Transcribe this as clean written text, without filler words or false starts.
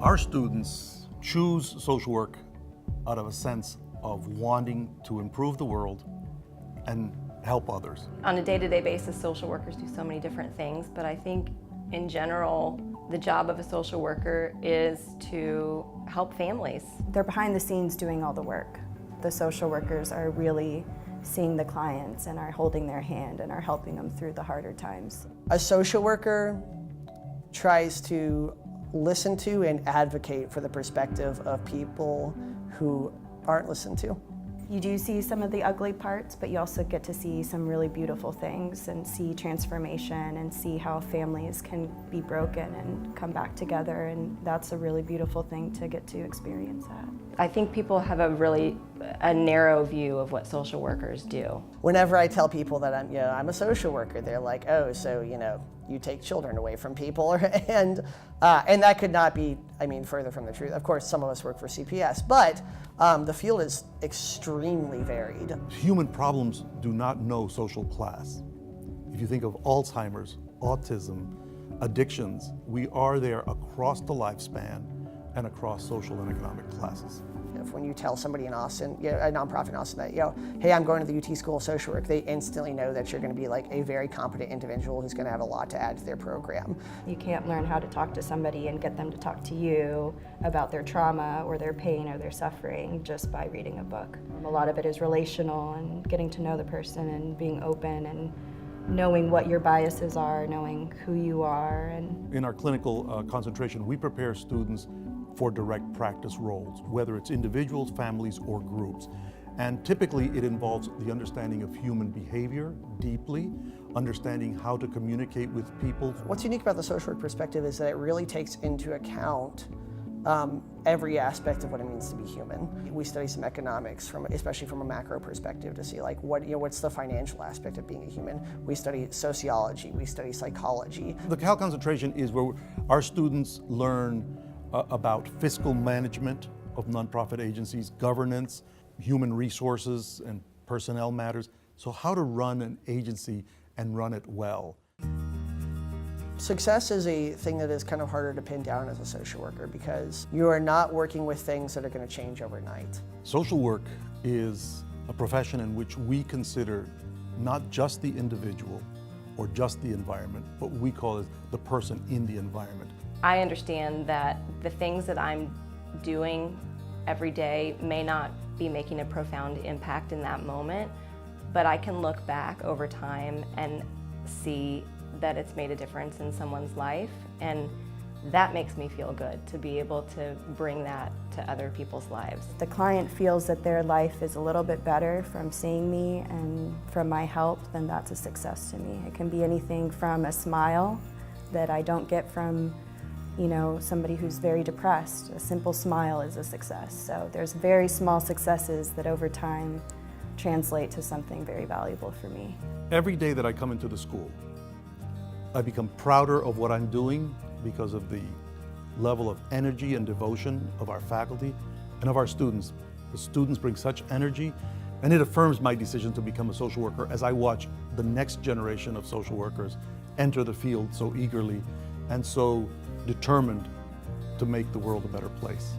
Our students choose social work out of a sense of wanting to improve the world and help others. On a day-to-day basis, social workers do so many different things, but I think in general, the job of a social worker is to help families. They're behind the scenes doing all the work. The social workers are really seeing the clients and are holding their hand and are helping them through the harder times. A social worker tries to listen to and advocate for the perspective of people who aren't listened to. You do see some of the ugly parts, but you also get to see some really beautiful things and see transformation and see how families can be broken and come back together, and that's a really beautiful thing to get to experience that. I think people have a narrow view of what social workers do. Whenever I tell people that I'm a social worker, they're like, oh, so you take children away from people, and that could not be, further from the truth. Of course, some of us work for CPS, but the field is extremely varied. Human problems do not know social class. If you think of Alzheimer's, autism, addictions, we are there across the lifespan and across social and economic classes. When you tell somebody in Austin, a nonprofit in Austin that, hey, I'm going to the UT School of Social Work, they instantly know that you're going to be like a very competent individual who's going to have a lot to add to their program. You can't learn how to talk to somebody and get them to talk to you about their trauma or their pain or their suffering just by reading a book. A lot of it is relational and getting to know the person and being open and knowing what your biases are, knowing who you are. And in our clinical concentration, we prepare students for direct practice roles, whether it's individuals, families, or groups. And typically it involves the understanding of human behavior deeply, understanding how to communicate with people. What's unique about the social work perspective is that it really takes into account every aspect of what it means to be human. We study some economics, especially from a macro perspective, to see what's the financial aspect of being a human. We study sociology, we study psychology. The Cal concentration is where our students learn about fiscal management of nonprofit agencies, governance, human resources, and personnel matters. So how to run an agency and run it well. Success is a thing that is kind of harder to pin down as a social worker because you are not working with things that are going to change overnight. Social work is a profession in which we consider not just the individual or just the environment, but we call it the person in the environment. I understand that the things that I'm doing every day may not be making a profound impact in that moment, but I can look back over time and see that it's made a difference in someone's life, and that makes me feel good to be able to bring that to other people's lives. the client feels that their life is a little bit better from seeing me and from my help, then that's a success to me. It can be anything from a smile that I don't get from somebody who's very depressed. A simple smile is a success. So there's very small successes that over time translate to something very valuable for me. Every day that I come into the school, I become prouder of what I'm doing because of the level of energy and devotion of our faculty and of our students. The students bring such energy, and it affirms my decision to become a social worker as I watch the next generation of social workers enter the field so eagerly and so determined to make the world a better place.